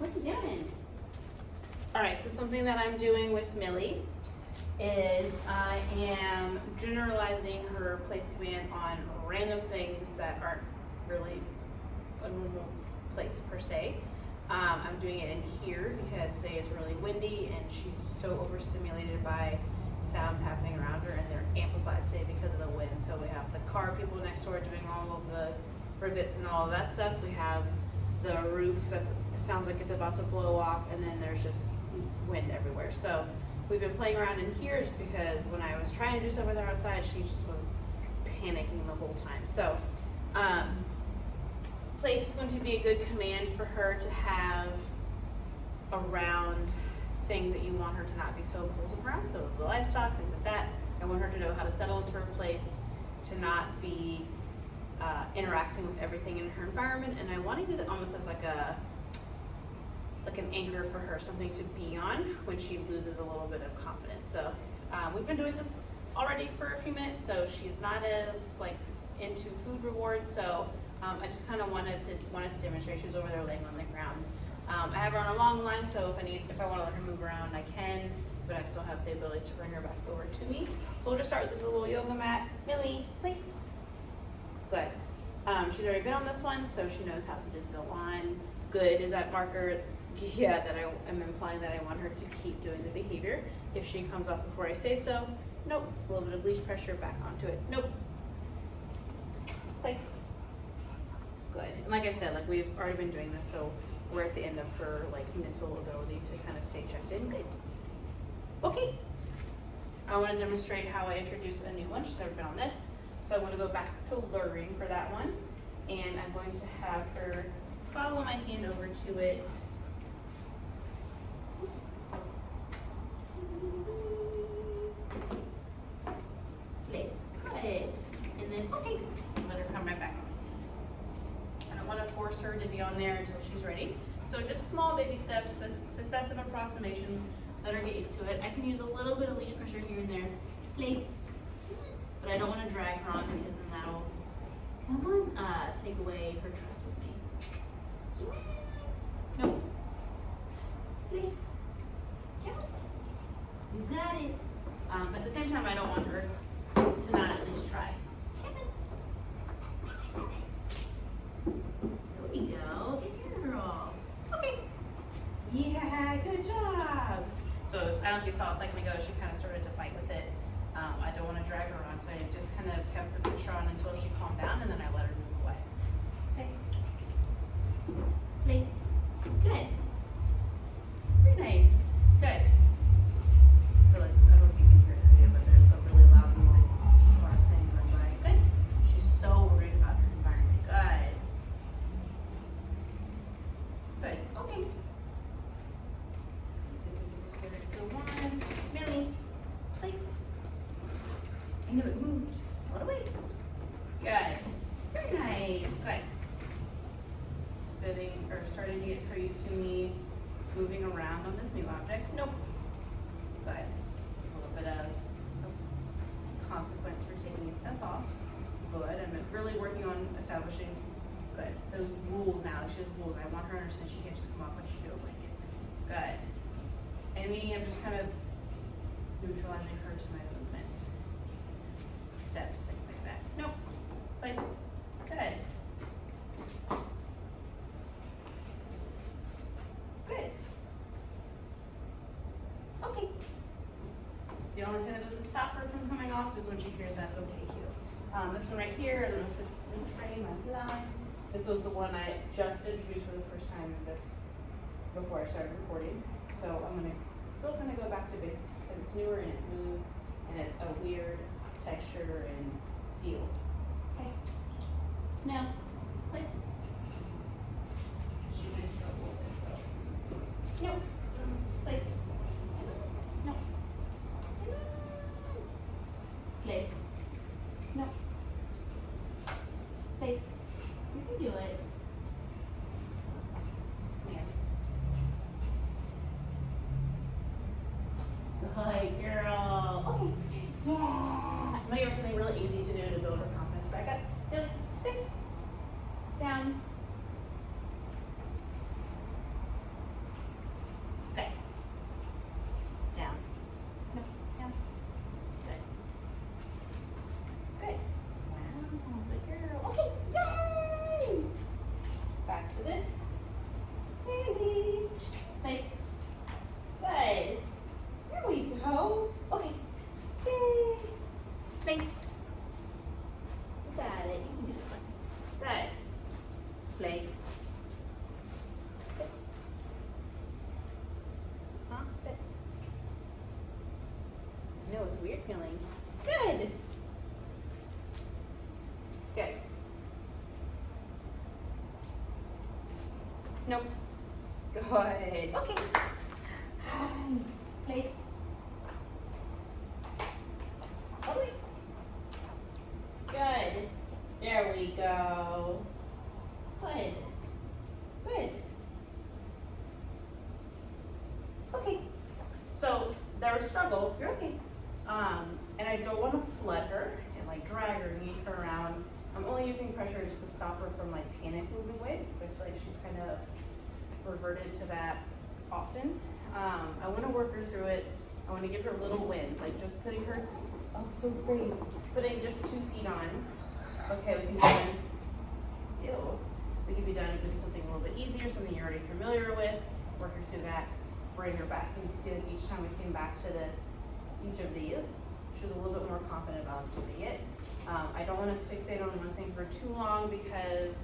What you doing? All right, so something that I'm doing with Millie is I am generalizing her place command on random things that aren't really a normal place per se. I'm doing it in here because today is really windy and she's so overstimulated by sounds happening around her, and they're amplified today because of the wind. So we have the car people next door doing all of the rivets and all of that stuff. We have the roof that sounds like it's about to blow off, and then there's just wind everywhere. So we've been playing around in here just because when I was trying to do stuff with her outside, she just was panicking the whole time. So place is going to be a good command for her to have around things that you want her to not be so impulsive around. So the livestock, things like that. I want her to know how to settle into her place, to not be interacting with everything in her environment. And I want to use it almost as like an anchor for her, something to be on when she loses a little bit of confidence. So we've been doing this already for a few minutes, so she's not as like into food rewards. So I just kind of wanted to demonstrate. She was over there laying on the ground. I have her on a long line, so if I want to let her move around, I can, but I still have the ability to bring her back over to me. So we'll just start with the little yoga mat. Millie, place. Good. She's already been on this one, so she knows how to just go on. Good. Is that marker? Yeah, that I am implying that I want her to keep doing the behavior. If she comes off before I say so, nope. A little bit of leash pressure back onto it. Nope. Place. Good. And like I said, like we've already been doing this, so we're at the end of her like mental ability to kind of stay checked in. Good. Okay. I want to demonstrate how I introduce a new one. She's never been on this. So I'm going to go back to luring for that one. And I'm going to have her follow my hand over to it. Oops. Place. Good. And then, okay. Let her come right back on. I don't want to force her to be on there until she's ready. So just small baby steps, successive approximation. Let her get used to it. I can use a little bit of leash pressure here and there. Place. But I don't want to drag her on because then that'll take away her trust with me. No. Place. You got it. But at the same time, I don't want her to not at least try. There we go. Good girl. Okay. Yeah, good job. So I don't know if you saw a second ago, she kind of started to fight with it. I don't want to drag her on, so I just kind of kept the pressure on until she calmed down, and then I let her move away. Okay. Place. Good. Very nice. Good. So like, I don't know if you can hear the video, but there's some really loud music or thing going by. Good. She's so worried about her environment. Good. Good. Okay. Let's see if we can just get her to go on. Millie, place. I knew it moved. All the way. Good. Very nice. Good. Sitting or starting to get her used to me moving around on this new object. Nope. Good. A little bit of consequence for taking a step off. Good. I'm really working on establishing good. Those rules now. She has rules. I want her to understand she can't just come off when she feels like it. Good. And me, I'm just kind of neutralizing her to my movement. Steps, things like that. Nope. Place. Good. Good. Okay. The only thing that doesn't stop her from coming off is when she hears that okay cue. This one right here, I don't know if it's in frame or blind. This was the one I just introduced for the first time in this before I started recording. So I'm gonna still kind of go back to basics because it's newer and it moves and it's a weird texture and deal. Okay. Now, place. She may struggle with it, so. No. Place. No. Place. No. Place. You can do it. Man. Good girl. Okay. Yeah. Now you have something really easy to do to build her confidence back up. Billy, sit. Down. feeling? Good. Good. Nope. Good. Okay. Place. Okay. Good. There we go. Good. Good. Okay. So there was struggle. You're okay. And I don't want to flood her and like drag her and yank her around. I'm only using pressure just to stop her from like panic moving away because I feel like she's kind of reverted to that often. I want to work her through it. I want to give her little wins, like just putting her, oh so brave, putting just 2 feet on. Okay, we can be done. Ew. We can be done. We can do something a little bit easier, something you're already familiar with. Work her through that. Bring her back. And you can see that each time we came back to this, each of these, she was a little bit more confident about doing it. I don't want to fixate on one thing for too long because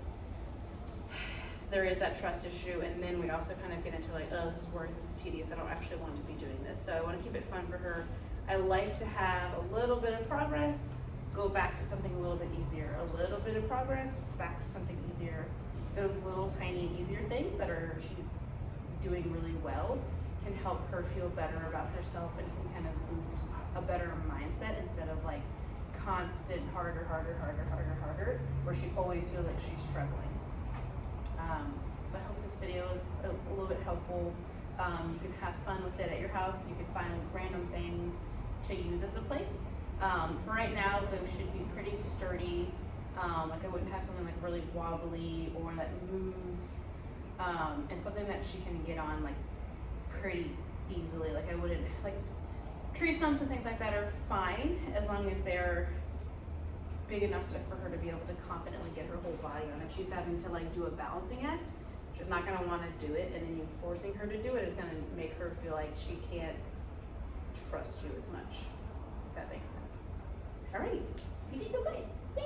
there is that trust issue, and then we also kind of get into like, oh, this is work, this is tedious, I don't actually want to be doing this. So I want to keep it fun for her. I like to have a little bit of progress, go back to something a little bit easier, a little bit of progress, back to something easier. Those little tiny easier things that she's doing really well can help her feel better about herself and can kind of boost a better mindset instead of like constant harder, where she always feels like she's struggling. So I hope this video is a little bit helpful. You can have fun with it at your house. You can find random things to use as a place. For right now, they should be pretty sturdy. Like I wouldn't have something like really wobbly or that moves, and something that she can get on like pretty easily. Like I wouldn't, like tree stumps and things like that are fine as long as they're big enough for her to be able to confidently get her whole body on. If she's having to like do a balancing act, she's not gonna wanna do it, and then you forcing her to do it is gonna make her feel like she can't trust you as much, if that makes sense. All right, you did so good. Yeah.